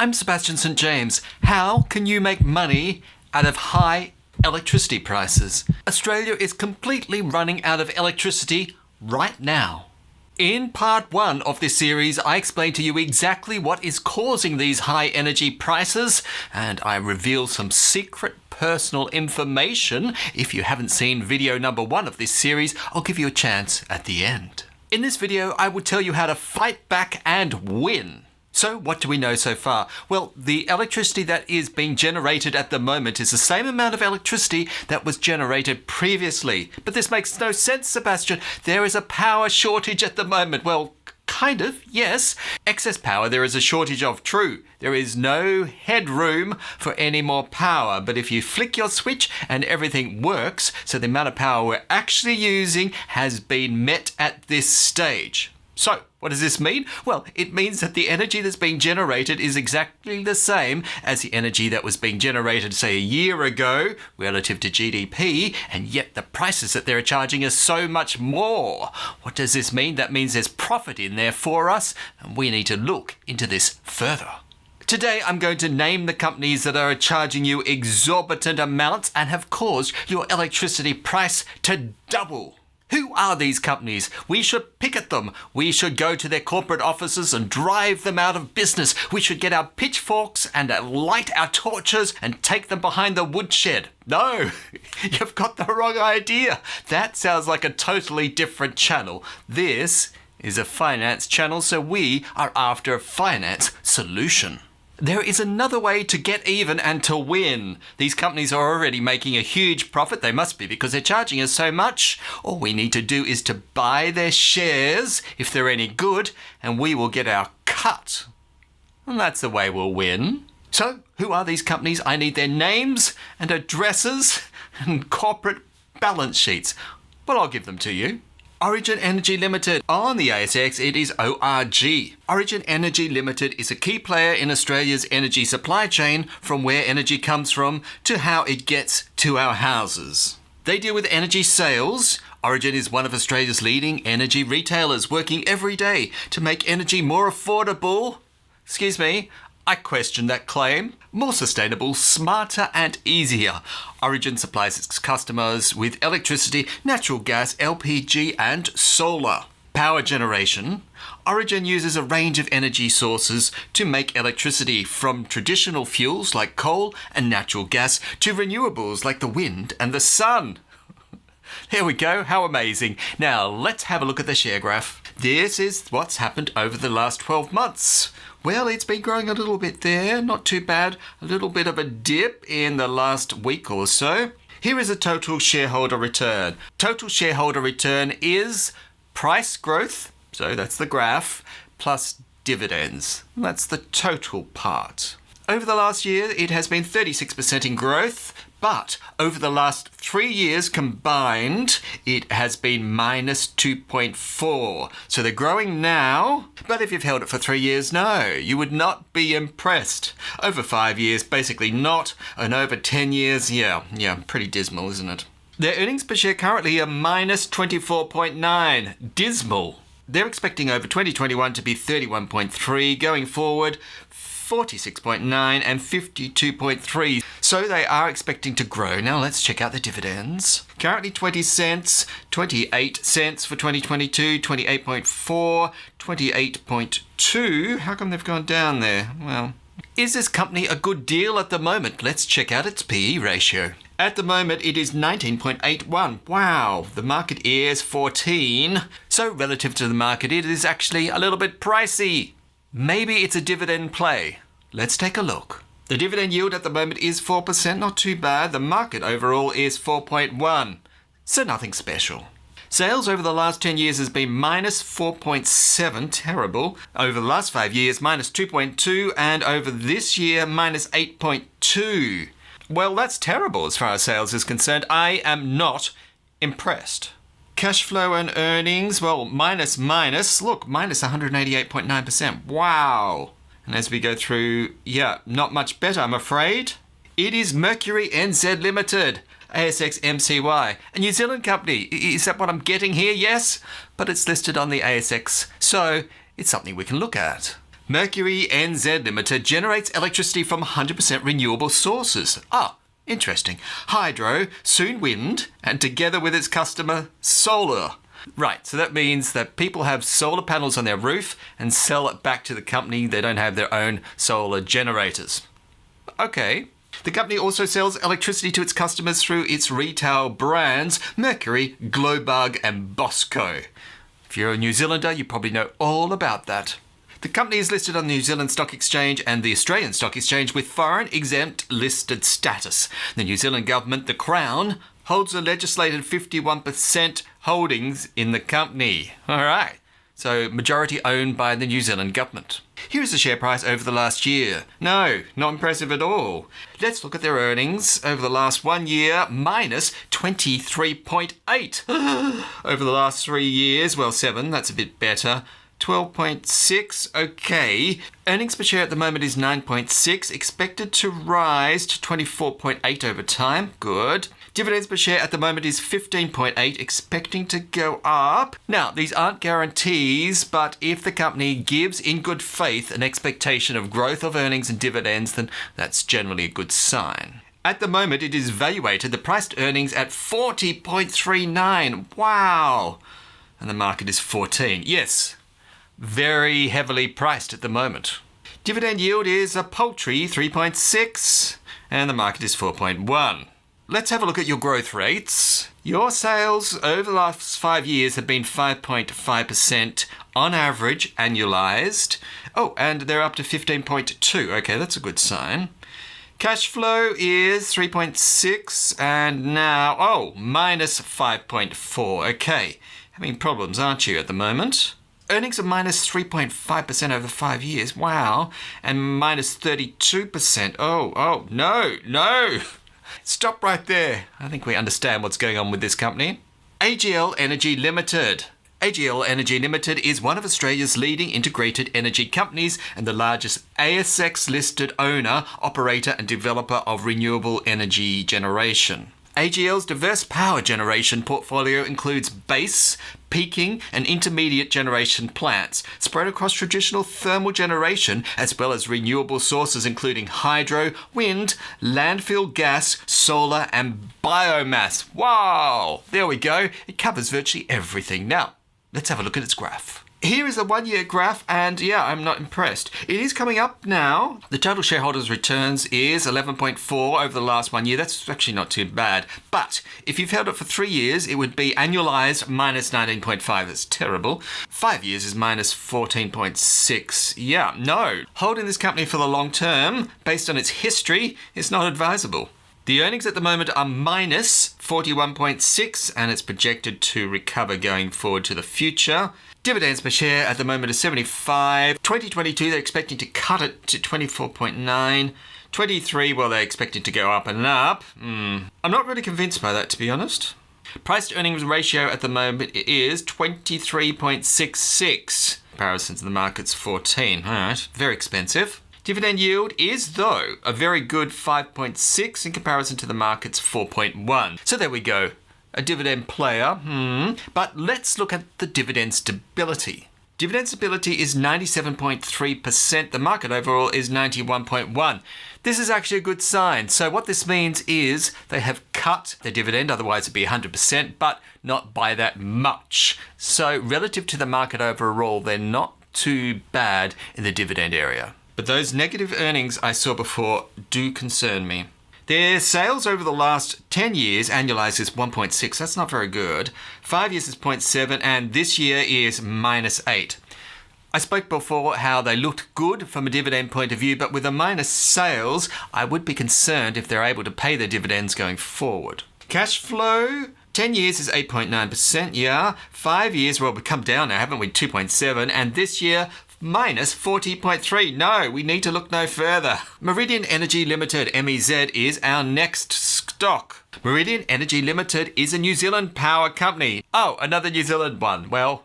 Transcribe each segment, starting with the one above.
I'm Sebastian St. James. How can you make money out of high electricity prices? Australia is completely running out of electricity right now. In part 1 of this series, I explain to you exactly what is causing these high energy prices, and I reveal some secret personal information. If you haven't seen video number 1 of this series, I'll give you a chance at the end. In this video, I will tell you how to fight back and win. So what do we know so far? Well, the electricity that is being generated at the moment is the same amount of electricity that was generated previously. But this makes no sense, Sebastian. There is a power shortage at the moment. Well, kind of, yes. Excess power there is a shortage of, true. There is no headroom for any more power. But if you flick your switch and everything works, so the amount of power we're actually using has been met at this stage. So, what does this mean? Well, it means that the energy that's being generated is exactly the same as the energy that was being generated, say, a year ago relative to GDP, and yet the prices that they're charging are so much more. What does this mean? That means there's profit in there for us, and we need to look into this further. Today, I'm going to name the companies that are charging you exorbitant amounts and have caused your electricity price to double. Who are these companies? We should picket them. We should go to their corporate offices and drive them out of business. We should get our pitchforks and light our torches and take them behind the woodshed. No, you've got the wrong idea. That sounds like a totally different channel. This is a finance channel, so we are after a finance solution. There is another way to get even and to win. These companies are already making a huge profit. They must be, because they're charging us so much. All we need to do is to buy their shares, if they're any good, and we will get our cut. And that's the way we'll win. So, who are these companies? I need their names and addresses and corporate balance sheets. Well, I'll give them to you. Origin Energy Limited. On the ASX, it is ORG. Origin Energy Limited is a key player in Australia's energy supply chain, from where energy comes from to how it gets to our houses. They deal with energy sales. Origin is one of Australia's leading energy retailers, working every day to make energy more affordable. Excuse me, I question that claim. More sustainable, smarter and easier. Origin supplies its customers with electricity, natural gas, LPG and solar. Power generation. Origin uses a range of energy sources to make electricity, from traditional fuels like coal and natural gas to renewables like the wind and the sun. There we go, how amazing. Now let's have a look at the share graph. This is what's happened over the last 12 months. Well, it's been growing a little bit there, not too bad. A little bit of a dip in the last week or so. Here is a total shareholder return. Total shareholder return is price growth, so that's the graph, plus dividends. That's the total part. Over the last year, it has been 36% in growth, but over the last 3 years combined, it has been minus 2.4. So they're growing now, but if you've held it for 3 years, no, you would not be impressed. Over 5 years, basically not, and over 10 years, yeah, pretty dismal, isn't it? Their earnings per share currently are minus 24.9. Dismal. They're expecting over 2021 to be 31.3, going forward 46.9 and 52.3. So they are expecting to grow. Now let's check out the dividends. Currently 20 cents, 28 cents for 2022, 28.4, 28.2. How come they've gone down there? Well, is this company a good deal at the moment? Let's check out its PE ratio. At the moment, it is 19.81. Wow, the market is 14. So relative to the market, it is actually a little bit pricey. Maybe it's a dividend play. Let's take a look. The dividend yield at the moment is 4%, not too bad. The market overall is 4.1, so nothing special. Sales over the last 10 years has been minus 4.7, terrible. Over the last 5 years, minus 2.2, and over this year, minus 8.2. Well, that's terrible as far as sales is concerned. I am not impressed. Cash flow and earnings, well, minus, look, minus 188.9%. Wow. And as we go through, not much better, I'm afraid. It is Mercury NZ Limited, ASX MCY, a New Zealand company. Is that what I'm getting here? Yes, but it's listed on the ASX, so it's something we can look at. Mercury NZ Limited generates electricity from 100% renewable sources. Ah, interesting. Hydro, soon wind, and together with its customer, solar. Right, so that means that people have solar panels on their roof and sell it back to the company. They don't have their own solar generators. Okay. The company also sells electricity to its customers through its retail brands, Mercury, Glowbug and Bosco. If you're a New Zealander, you probably know all about that. The company is listed on the New Zealand Stock Exchange and the Australian Stock Exchange with foreign exempt listed status. The New Zealand government, the Crown, holds a legislated 51% holdings in the company. All right. So majority owned by the New Zealand government. Here's the share price over the last year. No, not impressive at all. Let's look at their earnings over the last 1 year, minus 23.8. Over the last 3 years, well, 7, that's a bit better. 12.6, okay. Earnings per share at the moment is 9.6, expected to rise to 24.8 over time. Good. Dividends per share at the moment is 15.8, expecting to go up. Now, these aren't guarantees, but if the company gives in good faith an expectation of growth of earnings and dividends, then that's generally a good sign. At the moment, it is valuated, the priced earnings at 40.39. Wow. And the market is 14. Yes. Very heavily priced at the moment. Dividend yield is a paltry 3.6 and the market is 4.1. Let's have a look at your growth rates. Your sales over the last 5 years have been 5.5% on average annualized. Oh, and they're up to 15.2. Okay, that's a good sign. Cash flow is 3.6 and now, minus 5.4. Okay, having problems, aren't you, at the moment? Earnings are minus 3.5% over 5 years. Wow. And minus 32%. Oh, no. Stop right there. I think we understand what's going on with this company. AGL Energy Limited. AGL Energy Limited is one of Australia's leading integrated energy companies and the largest ASX-listed owner, operator and developer of renewable energy generation. AGL's diverse power generation portfolio includes base, peaking and intermediate generation plants spread across traditional thermal generation as well as renewable sources including hydro, wind, landfill gas, solar and biomass. Wow! There we go. It covers virtually everything. Now, let's have a look at its graph. Here is a 1 year graph and yeah, I'm not impressed. It is coming up now. The total shareholders returns is 11.4 over the last 1 year. That's actually not too bad. But if you've held it for 3 years, it would be annualized minus 19.5. That's terrible. 5 years is minus 14.6. Yeah, no. Holding this company for the long term, based on its history, is not advisable. The earnings at the moment are minus 41.6 and it's projected to recover going forward to the future. Dividends per share at the moment is 75. 2022, they're expecting to cut it to 24.9. 23, well, they're expecting to go up and up. I'm not really convinced by that, to be honest. Price to earnings ratio at the moment is 23.66. Comparison to the market's 14. All right, very expensive. Dividend yield is, though, a very good 5.6 in comparison to the market's 4.1. So there we go. A dividend player. But let's look at the dividend stability. Dividend stability is 97.3%. The market overall is 91.1%. This is actually a good sign. So what this means is they have cut their dividend, otherwise it'd be 100%, but not by that much. So relative to the market overall, they're not too bad in the dividend area. But those negative earnings I saw before do concern me. Their sales over the last 10 years annualized is 1.6. That's not very good. 5 years is 0.7 and this year is minus 8. I spoke before how they looked good from a dividend point of view, but with a minus sales, I would be concerned if they're able to pay their dividends going forward. Cash flow, 10 years is 8.9%, yeah. 5 years, well, we've come down now, haven't we? 2.7. And this year, minus 40.3. No, we need to look no further. Meridian Energy Limited MEZ is our next stock. Meridian Energy Limited is a New Zealand power company. Oh, another New Zealand one. Well,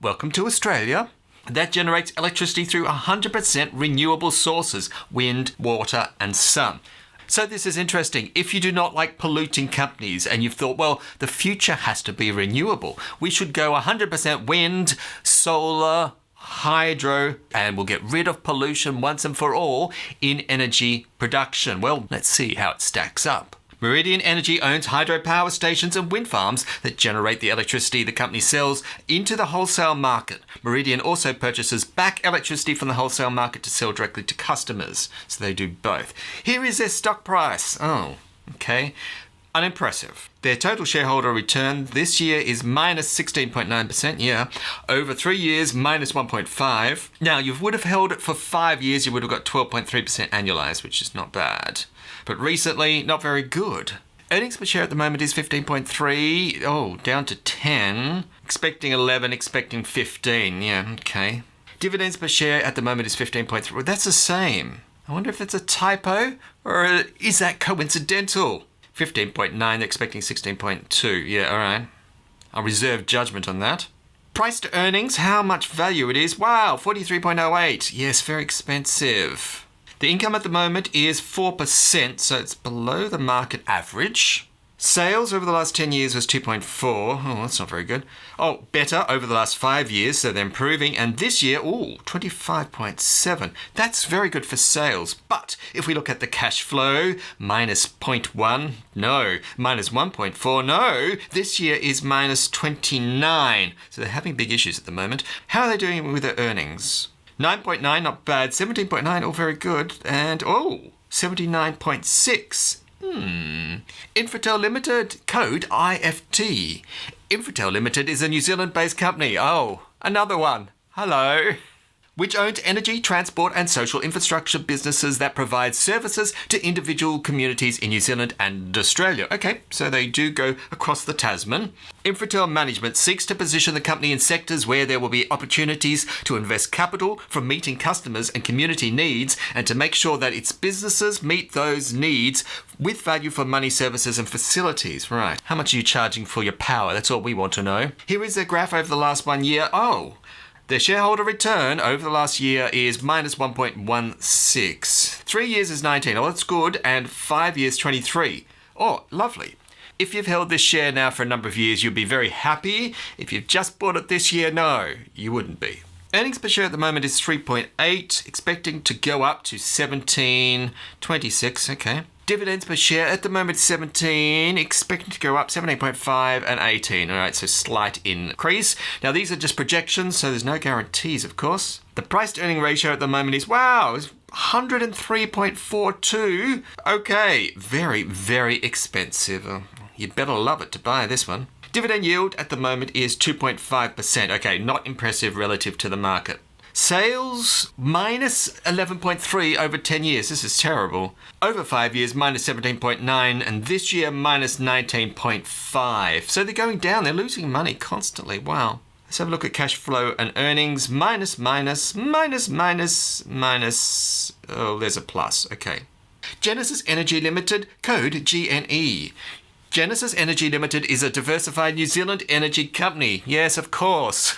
welcome to Australia. That generates electricity through 100% renewable sources, wind, water and sun. So this is interesting. If you do not like polluting companies and you've thought, well, the future has to be renewable, we should go 100% wind, solar, hydro and will get rid of pollution once and for all in energy production. Well, let's see how it stacks up. Meridian Energy owns hydropower stations and wind farms that generate the electricity the company sells into the wholesale market. Meridian also purchases back electricity from the wholesale market to sell directly to customers. So they do both. Here is their stock price. Oh, okay. Unimpressive. Their total shareholder return this year is minus 16.9%, yeah. Over 3 years, minus 1.5%. Now, you would have held it for 5 years, you would have got 12.3% annualized, which is not bad. But recently, not very good. Earnings per share at the moment is 15.3. Oh, down to 10. Expecting 11, expecting 15. Yeah, okay. Dividends per share at the moment is 15.3. Well, that's the same. I wonder if that's a typo or is that coincidental? 15.9, expecting 16.2. Yeah, all right. I'll reserve judgment on that. Price to earnings, how much value it is. Wow, 43.08. Yes, very expensive. The income at the moment is 4%, so it's below the market average. Sales over the last 10 years was 2.4. Oh, that's not very good. Oh, better over the last 5 years, so they're improving. And this year, 25.7. That's very good for sales. But if we look at the cash flow, minus 0.1, no. Minus 1.4, no. This year is minus 29. So they're having big issues at the moment. How are they doing with their earnings? 9.9, not bad. 17.9, all very good. And, 79.6. Infratil Limited, code IFT. Infratil Limited is a New Zealand-based company. Oh, another one. Hello. Which owns energy, transport and social infrastructure businesses that provide services to individual communities in New Zealand and Australia. Okay, so they do go across the Tasman. Infratil Management seeks to position the company in sectors where there will be opportunities to invest capital from meeting customers and community needs and to make sure that its businesses meet those needs with value for money, services and facilities. Right. How much are you charging for your power? That's all we want to know. Here is a graph over the last 1 year. Their shareholder return over the last year is minus 1.16. 3 years is 19. Oh, that's good. And 5 years, 23. Oh, lovely. If you've held this share now for a number of years, you'll be very happy. If you've just bought it this year, no, you wouldn't be. Earnings per share at the moment is 3.8, expecting to go up to 17.26. Okay. Dividends per share at the moment 17, expecting to go up 17.5 and 18. All right, so slight increase. Now these are just projections, so there's no guarantees, of course. The price to earning ratio at the moment is 103.42. Okay, very, very expensive. You'd better love it to buy this one. Dividend yield at the moment is 2.5%. Okay, not impressive relative to the market. Sales, minus 11.3 over 10 years. This is terrible. Over 5 years, minus 17.9, and this year, minus 19.5. So they're going down. They're losing money constantly. Wow. Let's have a look at cash flow and earnings. Minus. Oh, there's a plus. Okay. Genesis Energy Limited, code GNE. Genesis Energy Limited is a diversified New Zealand energy company. Yes, of course.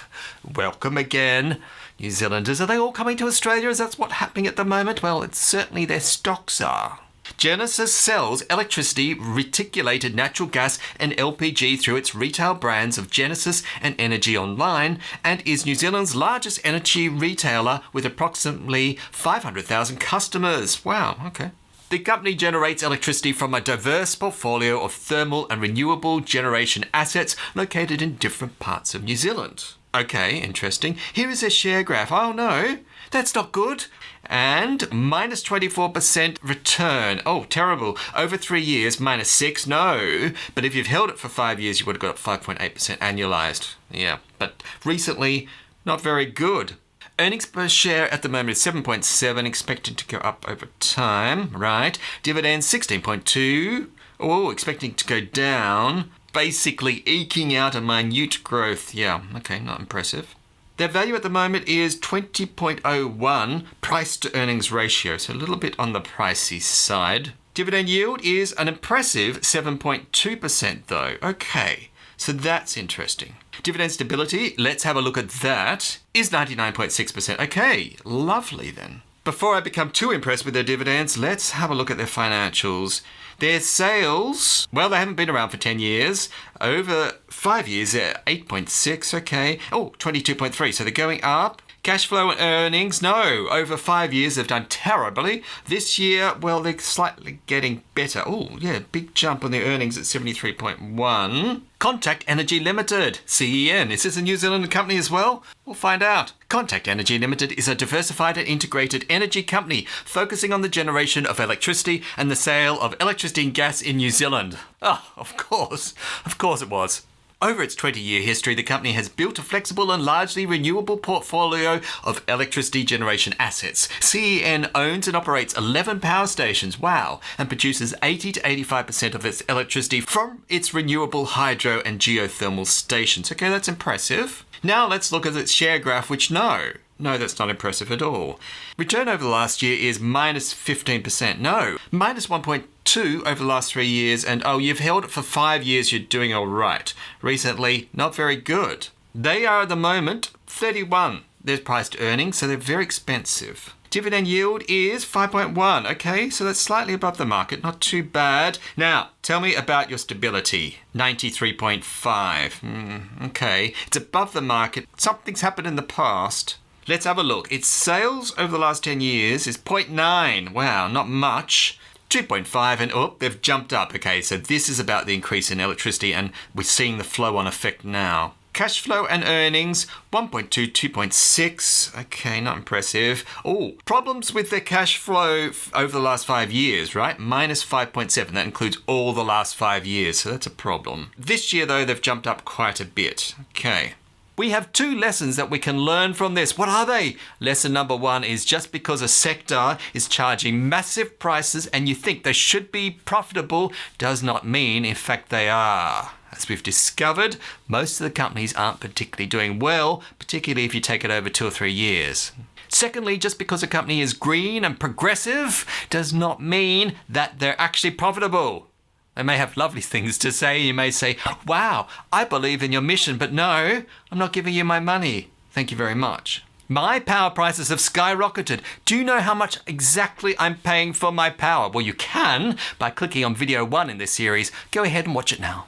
Welcome again. New Zealanders, are they all coming to Australia? Is that what's happening at the moment? Well, it's certainly their stocks are. Genesis sells electricity, reticulated natural gas and LPG through its retail brands of Genesis and Energy Online and is New Zealand's largest energy retailer with approximately 500,000 customers. Wow, okay. The company generates electricity from a diverse portfolio of thermal and renewable generation assets located in different parts of New Zealand. Okay, interesting. Here is a share graph. Oh no, that's not good. And minus 24% return. Oh, terrible. Over 3 years, minus 6. No. But if you've held it for 5 years, you would have got 5.8% annualized. Yeah, but recently, not very good. Earnings per share at the moment is 7.7, expecting to go up over time. Right. Dividends, 16.2. Oh, expecting to go down. Basically eking out a minute growth. Yeah, okay, not impressive. Their value at the moment is 20.01 price to earnings ratio, so a little bit on the pricey side. Dividend yield is an impressive 7.2% though. Okay, so that's interesting. Dividend stability, let's have a look at that, is 99.6%. Okay, lovely then. Before I become too impressed with their dividends, let's have a look at their financials. Their sales, well, they haven't been around for 10 years. Over 5 years, they're 8.6, okay. Oh, 22.3, so they're going up. Cash flow and earnings, no. Over 5 years, they've done terribly. This year, well, they're slightly getting better. Oh, yeah, big jump on their earnings at 73.1. Contact Energy Limited, CEN. Is this a New Zealand company as well? We'll find out. Contact Energy Limited is a diversified and integrated energy company focusing on the generation of electricity and the sale of electricity and gas in New Zealand. Oh, of course. Of course it was. Over its 20-year history, the company has built a flexible and largely renewable portfolio of electricity generation assets. CEN owns and operates 11 power stations, wow, and produces 80 to 85% of its electricity from its renewable hydro and geothermal stations. Okay, that's impressive. Now let's look at its share graph, which no, that's not impressive at all. Return over the last year is minus 15%. No, minus 1.2 over the last 3 years, and oh, you've held it for 5 years, you're doing all right. Recently, not very good. They are at the moment 31. Their price to earnings, so they're very expensive. Dividend yield is 5.1. Okay, so that's slightly above the market, not too bad. Now, tell me about your stability. 93.5. Okay, it's above the market. Something's happened in the past. Let's have a look. Its sales over the last 10 years is 0.9. Wow, not much. 2.5 and they've jumped up. Okay, so this is about the increase in electricity and we're seeing the flow on effect now. Cash flow and earnings, 1.2, 2.6. Okay, not impressive. Oh, problems with their cash flow over the last 5 years, right? Minus 5.7. That includes all the last 5 years, so that's a problem. This year, though, they've jumped up quite a bit. Okay. We have 2 lessons that we can learn from this. What are they? Lesson number 1 is just because a sector is charging massive prices and you think they should be profitable does not mean, in fact, they are. As we've discovered, most of the companies aren't particularly doing well, particularly if you take it over 2 or 3 years. Secondly, just because a company is green and progressive does not mean that they're actually profitable. They may have lovely things to say. You may say, wow, I believe in your mission, but no, I'm not giving you my money. Thank you very much. My power prices have skyrocketed. Do you know how much exactly I'm paying for my power? Well, you can by clicking on video 1 in this series. Go ahead and watch it now.